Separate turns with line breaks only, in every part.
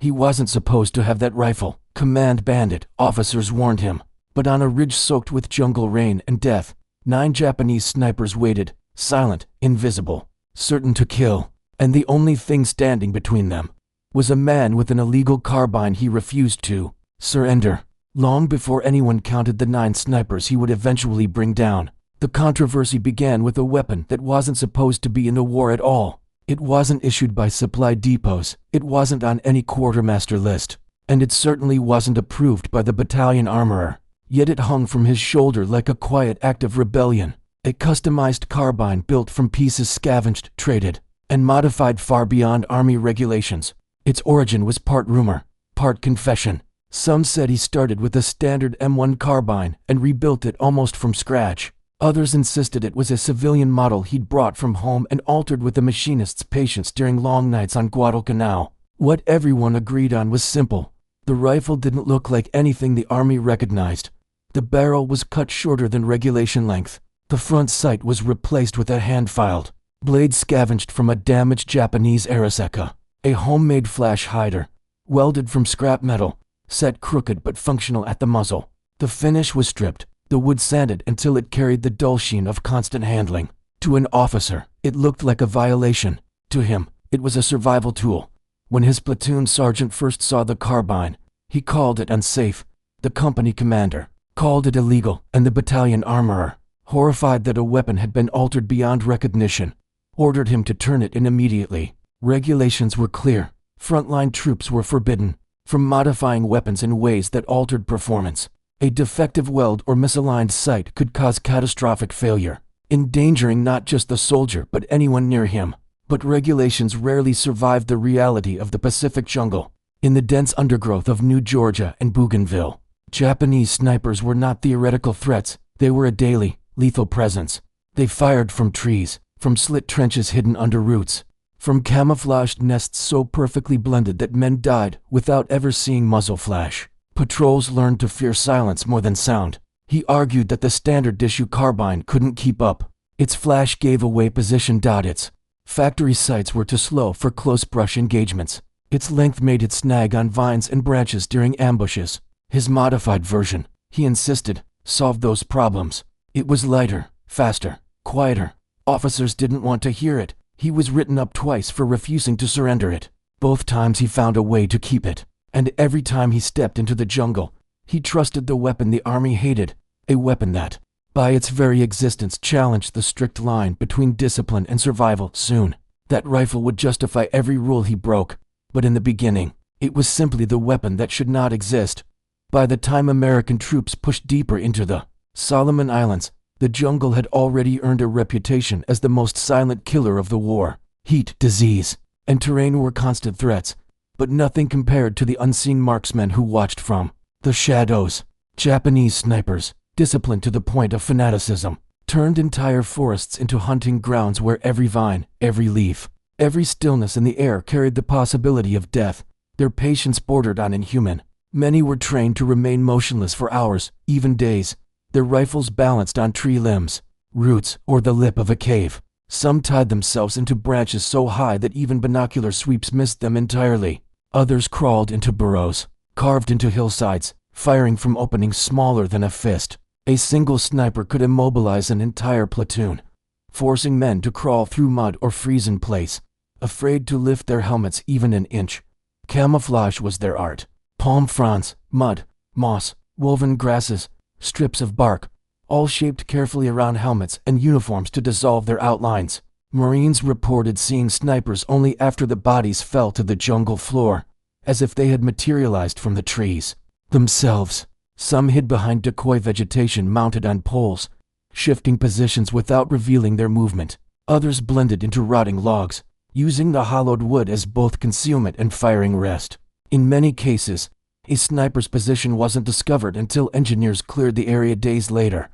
He wasn't supposed to have that rifle, command bandit, officers warned him. But on a ridge soaked with jungle rain and death, 9 Japanese snipers waited, silent, invisible, certain to kill. And the only thing standing between them was a man with an illegal carbine he refused to surrender. Long before anyone counted the 9 snipers he would eventually bring down, the controversy began with a weapon that wasn't supposed to be in the war at all. It wasn't issued by supply depots, it wasn't on any quartermaster list, and it certainly wasn't approved by the battalion armorer. Yet it hung from his shoulder like a quiet act of rebellion. A customized carbine built from pieces scavenged, traded, and modified far beyond army regulations. Its origin was part rumor, part confession. Some said he started with a standard M1 carbine and rebuilt it almost from scratch. Others insisted it was a civilian model he'd brought from home and altered with the machinist's patience during long nights on Guadalcanal. What everyone agreed on was simple. The rifle didn't look like anything the army recognized. The barrel was cut shorter than regulation length. The front sight was replaced with a hand-filed blade scavenged from a damaged Japanese Ariseka. A homemade flash hider, welded from scrap metal, set crooked but functional at the muzzle. The finish was stripped, the wood sanded until it carried the dull sheen of constant handling. To an officer, it looked like a violation. To him, it was a survival tool. When his platoon sergeant first saw the carbine, he called it unsafe. The company commander called it illegal, and the battalion armorer, horrified that a weapon had been altered beyond recognition, ordered him to turn it in immediately. Regulations were clear. Frontline troops were forbidden from modifying weapons in ways that altered performance. A defective weld or misaligned sight could cause catastrophic failure, endangering not just the soldier but anyone near him. But regulations rarely survived the reality of the Pacific jungle. In the dense undergrowth of New Georgia and Bougainville, Japanese snipers were not theoretical threats, they were a daily, lethal presence. They fired from trees, from slit trenches hidden under roots, from camouflaged nests so perfectly blended that men died without ever seeing muzzle flash. Patrols learned to fear silence more than sound. He argued that the standard issue carbine couldn't keep up. Its flash gave away position. Its factory sights were too slow for close brush engagements. Its length made it snag on vines and branches during ambushes. His modified version, he insisted, solved those problems. It was lighter, faster, quieter. Officers didn't want to hear it. He was written up twice for refusing to surrender it. Both times he found a way to keep it. And every time he stepped into the jungle, he trusted the weapon the army hated, a weapon that, by its very existence, challenged the strict line between discipline and survival. Soon, that rifle would justify every rule he broke. But in the beginning, it was simply the weapon that should not exist. By the time American troops pushed deeper into the Solomon Islands, the jungle had already earned a reputation as the most silent killer of the war. Heat, disease, and terrain were constant threats, but nothing compared to the unseen marksmen who watched from the shadows. Japanese snipers, disciplined to the point of fanaticism, turned entire forests into hunting grounds where every vine, every leaf, every stillness in the air carried the possibility of death. Their patience bordered on inhuman. Many were trained to remain motionless for hours, even days, their rifles balanced on tree limbs, roots, or the lip of a cave. Some tied themselves into branches so high that even binocular sweeps missed them entirely. Others crawled into burrows, carved into hillsides, firing from openings smaller than a fist. A single sniper could immobilize an entire platoon, forcing men to crawl through mud or freeze in place, afraid to lift their helmets even an inch. Camouflage was their art. Palm fronds, mud, moss, woven grasses, strips of bark, all shaped carefully around helmets and uniforms to dissolve their outlines. Marines reported seeing snipers only after the bodies fell to the jungle floor, as if they had materialized from the trees themselves. Some hid behind decoy vegetation mounted on poles, shifting positions without revealing their movement. Others blended into rotting logs, using the hollowed wood as both concealment and firing rest. In many cases, a sniper's position wasn't discovered until engineers cleared the area days later.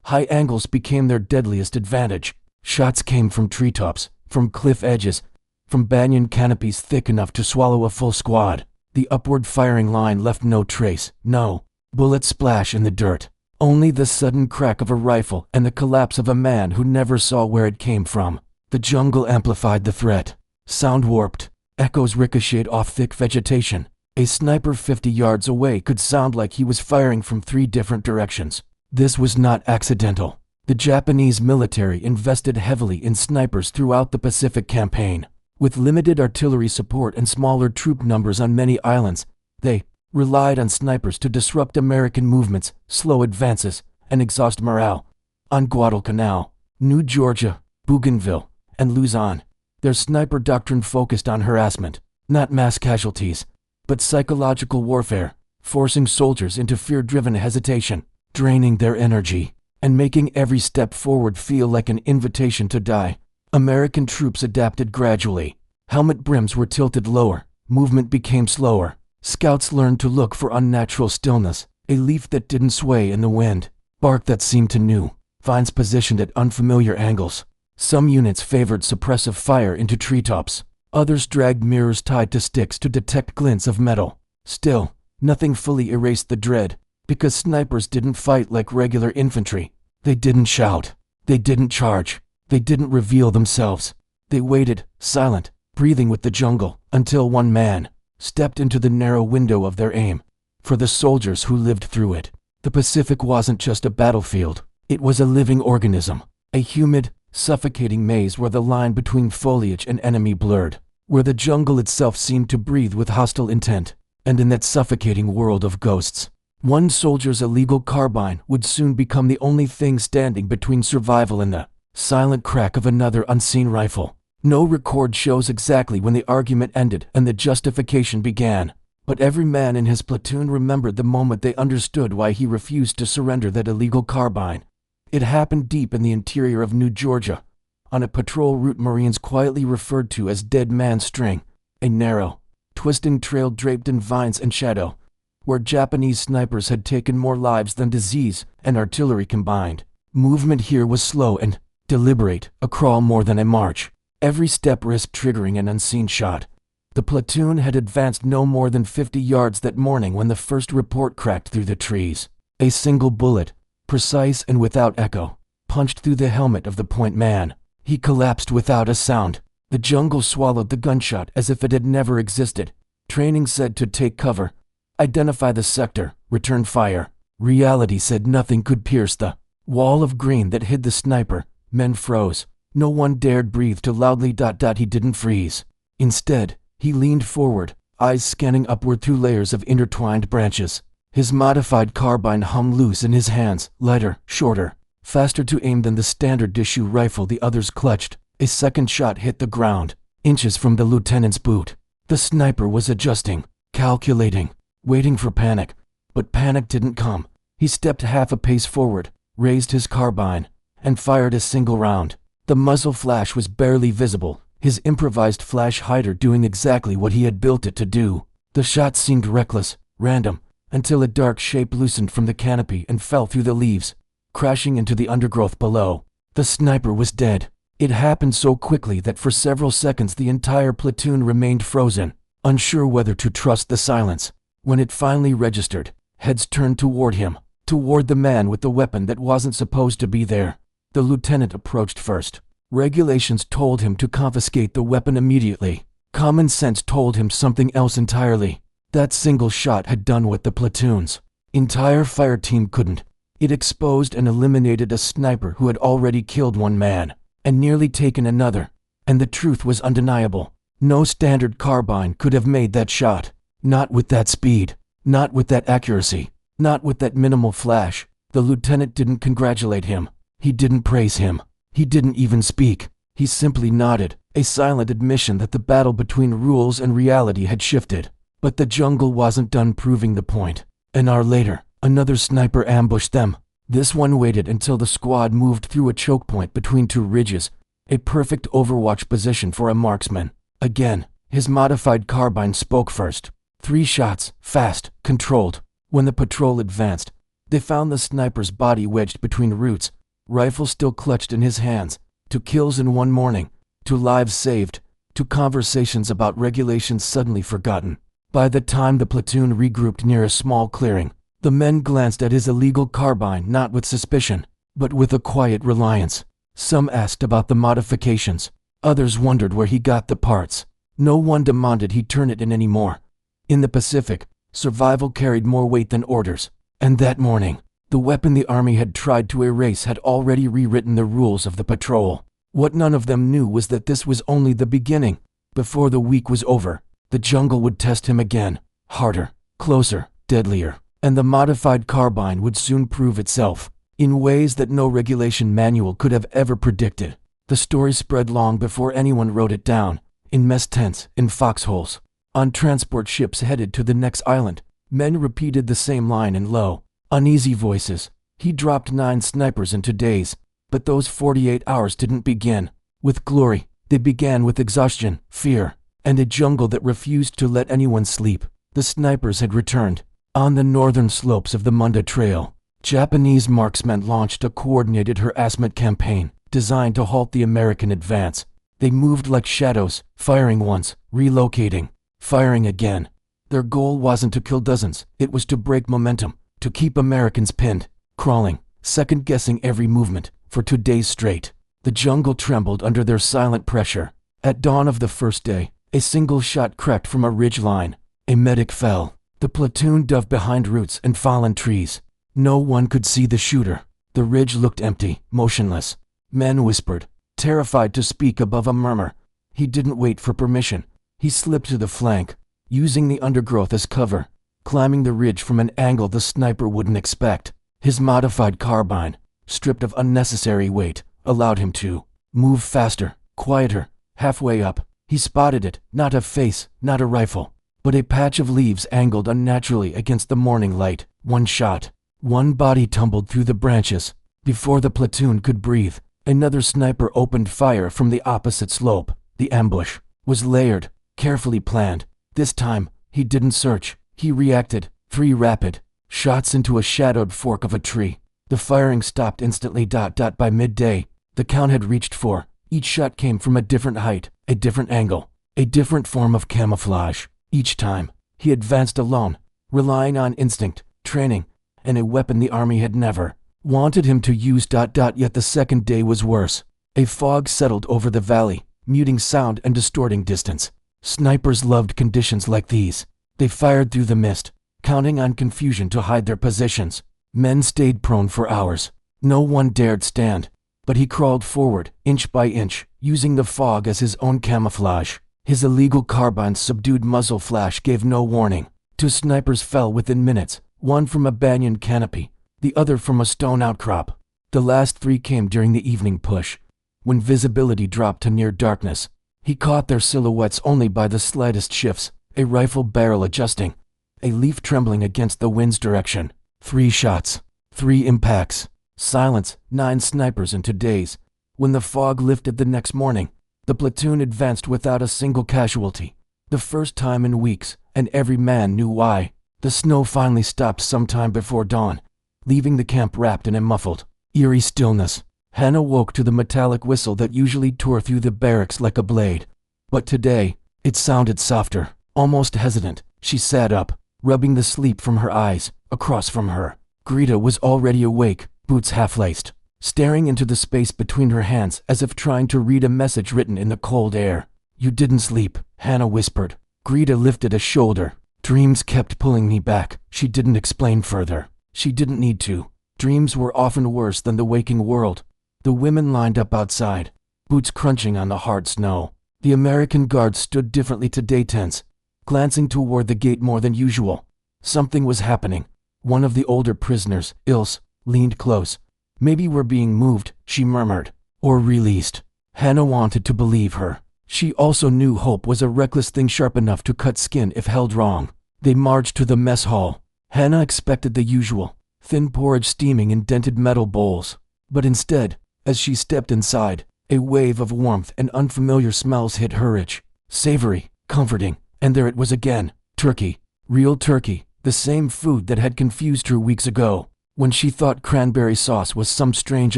High angles became their deadliest advantage. Shots came from treetops, from cliff edges, from banyan canopies thick enough to swallow a full squad. The upward firing line left no trace, no bullet splash in the dirt. Only the sudden crack of a rifle and the collapse of a man who never saw where it came from. The jungle amplified the threat. Sound warped. Echoes ricocheted off thick vegetation. A sniper 50 yards away could sound like he was firing from 3 different directions. This was not accidental. The Japanese military invested heavily in snipers throughout the Pacific campaign. With limited artillery support and smaller troop numbers on many islands, they relied on snipers to disrupt American movements, slow advances, and exhaust morale. On Guadalcanal, New Georgia, Bougainville, and Luzon, their sniper doctrine focused on harassment, not mass casualties, but psychological warfare, forcing soldiers into fear-driven hesitation, draining their energy, and making every step forward feel like an invitation to die. American troops adapted gradually. Helmet brims were tilted lower, movement became slower. Scouts learned to look for unnatural stillness, a leaf that didn't sway in the wind, bark that seemed to new, vines positioned at unfamiliar angles. Some units favored suppressive fire into treetops. Others dragged mirrors tied to sticks to detect glints of metal. Still, nothing fully erased the dread, because snipers didn't fight like regular infantry. They didn't shout. They didn't charge. They didn't reveal themselves. They waited, silent, breathing with the jungle, until one man stepped into the narrow window of their aim. For the soldiers who lived through it, the Pacific wasn't just a battlefield. It was a living organism, a humid, suffocating maze where the line between foliage and enemy blurred, where the jungle itself seemed to breathe with hostile intent. And in that suffocating world of ghosts, one soldier's illegal carbine would soon become the only thing standing between survival and the silent crack of another unseen rifle. No record shows exactly when the argument ended and the justification began, but every man in his platoon remembered the moment they understood why he refused to surrender that illegal carbine. It happened deep in the interior of New Georgia, on a patrol route Marines quietly referred to as Dead Man's String, a narrow, twisting trail draped in vines and shadow, where Japanese snipers had taken more lives than disease and artillery combined. Movement here was slow and deliberate, a crawl more than a march. Every step risked triggering an unseen shot. The platoon had advanced no more than 50 yards that morning when the first report cracked through the trees. A single bullet, precise and without echo, punched through the helmet of the point man. He collapsed without a sound. The jungle swallowed the gunshot as if it had never existed. Training said to take cover, identify the sector, return fire. Reality said nothing could pierce the wall of green that hid the sniper. Men froze. No one dared breathe too loudly. He didn't freeze. Instead, he leaned forward, eyes scanning upward through layers of intertwined branches. His modified carbine hung loose in his hands, lighter, shorter, faster to aim than the standard issue rifle the others clutched. A second shot hit the ground, inches from the lieutenant's boot. The sniper was adjusting, calculating, waiting for panic. But panic didn't come. He stepped half a pace forward, raised his carbine, and fired a single round. The muzzle flash was barely visible, his improvised flash hider doing exactly what he had built it to do. The shot seemed reckless, random, until a dark shape loosened from the canopy and fell through the leaves, crashing into the undergrowth below. The sniper was dead. It happened so quickly that for several seconds the entire platoon remained frozen, unsure whether to trust the silence. When it finally registered, heads turned toward him, toward the man with the weapon that wasn't supposed to be there. The lieutenant approached first. Regulations told him to confiscate the weapon immediately. Common sense told him something else entirely. That single shot had done what the platoon's entire fire team couldn't. It exposed and eliminated a sniper who had already killed one man and nearly taken another. And the truth was undeniable. No standard carbine could have made that shot. Not with that speed. Not with that accuracy. Not with that minimal flash. The lieutenant didn't congratulate him. He didn't praise him. He didn't even speak. He simply nodded, a silent admission that the battle between rules and reality had shifted. But the jungle wasn't done proving the point. An hour later, another sniper ambushed them. This one waited until the squad moved through a choke point between two ridges, a perfect overwatch position for a marksman. Again, his modified carbine spoke first. 3 shots, fast, controlled. When the patrol advanced, they found the sniper's body wedged between roots, rifle still clutched in his hands. 2 kills in one morning, 2 lives saved, 2 conversations about regulations suddenly forgotten. By the time the platoon regrouped near a small clearing, the men glanced at his illegal carbine not with suspicion, but with a quiet reliance. Some asked about the modifications. Others wondered where he got the parts. No one demanded he turn it in anymore. In the Pacific, survival carried more weight than orders. And that morning, the weapon the army had tried to erase had already rewritten the rules of the patrol. What none of them knew was that this was only the beginning. Before the week was over, the jungle would test him again, harder, closer, deadlier, and the modified carbine would soon prove itself, in ways that no regulation manual could have ever predicted. The story spread long before anyone wrote it down, in mess tents, in foxholes, on transport ships headed to the next island. Men repeated the same line in low, uneasy voices. He dropped 9 snipers in 2 days, but those 48 hours didn't begin with glory. They began with exhaustion, fear, and a jungle that refused to let anyone sleep. The snipers had returned. On the northern slopes of the Munda Trail, Japanese marksmen launched a coordinated harassment campaign designed to halt the American advance. They moved like shadows, firing once, relocating, firing again. Their goal wasn't to kill dozens, it was to break momentum, to keep Americans pinned, crawling, second-guessing every movement, for 2 days straight. The jungle trembled under their silent pressure. At dawn of the first day, a single shot cracked from a ridge line. A medic fell. The platoon dove behind roots and fallen trees. No one could see the shooter. The ridge looked empty, motionless. Men whispered, terrified to speak above a murmur. He didn't wait for permission. He slipped to the flank, using the undergrowth as cover, climbing the ridge from an angle the sniper wouldn't expect. His modified carbine, stripped of unnecessary weight, allowed him to move faster, quieter. Halfway up, he spotted it, not a face, not a rifle, but a patch of leaves angled unnaturally against the morning light. One shot. One body tumbled through the branches. Before the platoon could breathe, another sniper opened fire from the opposite slope. The ambush was layered, carefully planned. This time, he didn't search. He reacted. 3 rapid shots into a shadowed fork of a tree. The firing stopped instantly. By midday, the count had reached 4. Each shot came from a different height, a different angle, a different form of camouflage. Each time, he advanced alone, relying on instinct, training, and a weapon the army had never wanted him to use. Yet the second day was worse. A fog settled over the valley, muting sound and distorting distance. Snipers loved conditions like these. They fired through the mist, counting on confusion to hide their positions. Men stayed prone for hours. No one dared stand, but he crawled forward, inch by inch, using the fog as his own camouflage. His illegal carbine's subdued muzzle flash gave no warning. 2 snipers fell within minutes, one from a banyan canopy, the other from a stone outcrop. The last 3 came during the evening push, when visibility dropped to near darkness. He caught their silhouettes only by the slightest shifts, a rifle barrel adjusting, a leaf trembling against the wind's direction. 3 shots, 3 impacts, silence. 9 snipers in 2 days. When the fog lifted the next morning, the platoon advanced without a single casualty. The first time in weeks, and every man knew why. The snow finally stopped sometime before dawn, leaving the camp wrapped in a muffled, eerie stillness. Hannah woke to the metallic whistle that usually tore through the barracks like a blade. But today, it sounded softer, almost hesitant. She sat up, rubbing the sleep from her eyes. Across from her, Greta was already awake, boots half-laced, staring into the space between her hands as if trying to read a message written in the cold air. You didn't sleep, Hannah whispered. Greta lifted a shoulder. Dreams kept pulling me back. She didn't explain further. She didn't need to. Dreams were often worse than the waking world. The women lined up outside, boots crunching on the hard snow. The American guards stood differently today, tense, glancing toward the gate more than usual. Something was happening. One of the older prisoners, Ilse, leaned close. Maybe we're being moved, she murmured. Or released. Hannah wanted to believe her. She also knew hope was a reckless thing sharp enough to cut skin if held wrong. They marched to the mess hall. Hannah expected the usual, thin porridge steaming in dented metal bowls. But instead, as she stepped inside, a wave of warmth and unfamiliar smells hit her, rich, savory, comforting. And there it was again. Turkey. Real turkey. The same food that had confused her weeks ago, when she thought cranberry sauce was some strange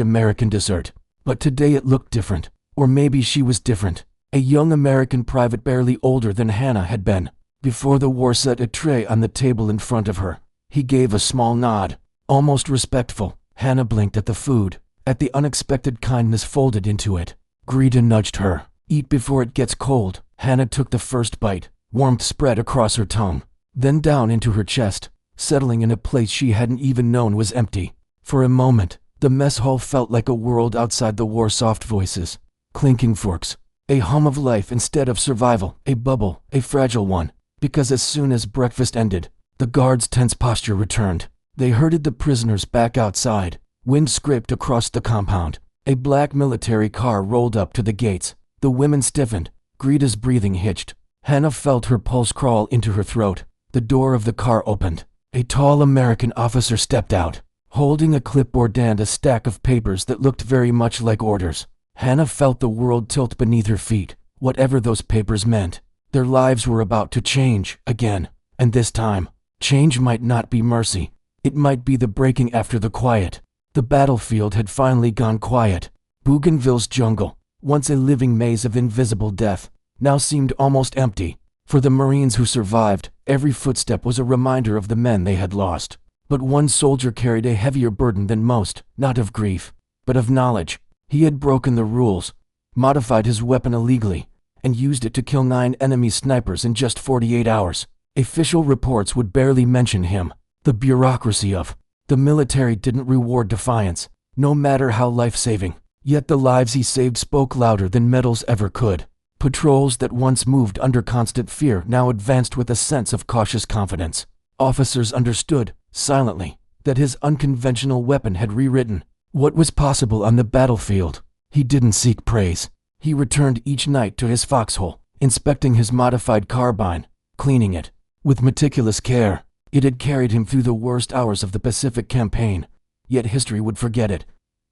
American dessert. But today it looked different. Or maybe she was different. A young American private barely older than Hannah had been. Before the war set a tray on the table in front of her. He gave a small nod, almost respectful. Hannah blinked at the food, at the unexpected kindness folded into it. Greta nudged her. Eat before it gets cold. Hannah took the first bite. Warmth spread across her tongue. then down into her chest, settling in a place she hadn't even known was empty. For a moment, the mess hall felt like a world outside the war. Soft voices, clinking forks, a hum of life instead of survival, a bubble, a fragile one. Because as soon as breakfast ended, the guards' tense posture returned. They herded the prisoners back outside. Wind scraped across the compound. A black military car rolled up to the gates. The women stiffened. Greta's breathing hitched. Hannah felt her pulse crawl into her throat. The door of the car opened. A tall American officer stepped out, holding a clipboard and a stack of papers that looked very much like orders. Hannah felt the world tilt beneath her feet. Whatever those papers meant, their lives were about to change again. And this time, change might not be mercy. It might be the breaking after the quiet. The battlefield had finally gone quiet. Bougainville's jungle, once a living maze of invisible death, now seemed almost empty. For the Marines who survived, every footstep was a reminder of the men they had lost. But one soldier carried a heavier burden than most, not of grief, but of knowledge. He had broken the rules, modified his weapon illegally, and used it to kill 9 enemy snipers in just 48 hours. Official reports would barely mention him. The bureaucracy of the military didn't reward defiance, no matter how life-saving. Yet the lives he saved spoke louder than medals ever could. Patrols that once moved under constant fear now advanced with a sense of cautious confidence. Officers understood, silently, that his unconventional weapon had rewritten what was possible on the battlefield. He didn't seek praise. He returned each night to his foxhole, inspecting his modified carbine, cleaning it with meticulous care. It had carried him through the worst hours of the Pacific campaign, yet history would forget it.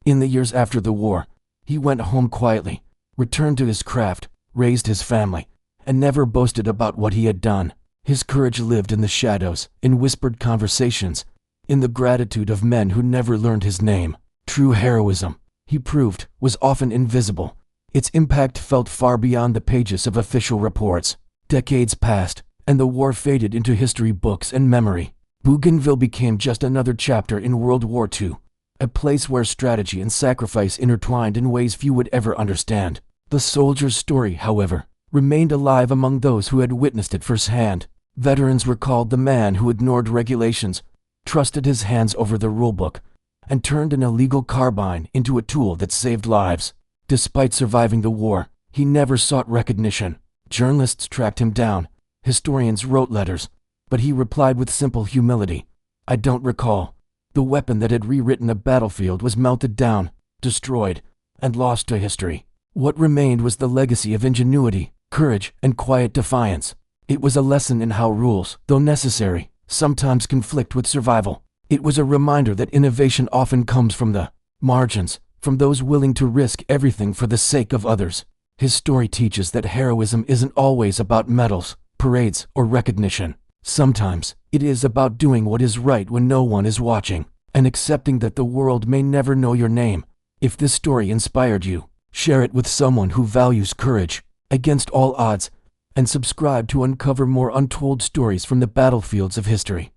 In the years after the war, he went home quietly, returned to his craft, raised his family, and never boasted about what he had done. His courage lived in the shadows, in whispered conversations, in the gratitude of men who never learned his name. True heroism, he proved, was often invisible. Its impact felt far beyond the pages of official reports. Decades passed, and the war faded into history books and memory. Bougainville became just another chapter in World War II, a place where strategy and sacrifice intertwined in ways few would ever understand. The soldier's story, however, remained alive among those who had witnessed it firsthand. Veterans recalled the man who ignored regulations, trusted his hands over the rulebook, and turned an illegal carbine into a tool that saved lives. Despite surviving the war, he never sought recognition. Journalists tracked him down, historians wrote letters, but he replied with simple humility, "I don't recall." The weapon that had rewritten a battlefield was melted down, destroyed, and lost to history. What remained was the legacy of ingenuity, courage, and quiet defiance. It was a lesson in how rules, though necessary, sometimes conflict with survival. It was a reminder that innovation often comes from the margins, from those willing to risk everything for the sake of others. His story teaches that heroism isn't always about medals, parades, or recognition. Sometimes, it is about doing what is right when no one is watching, and accepting that the world may never know your name. If this story inspired you, share it with someone who values courage against all odds, and subscribe to uncover more untold stories from the battlefields of history.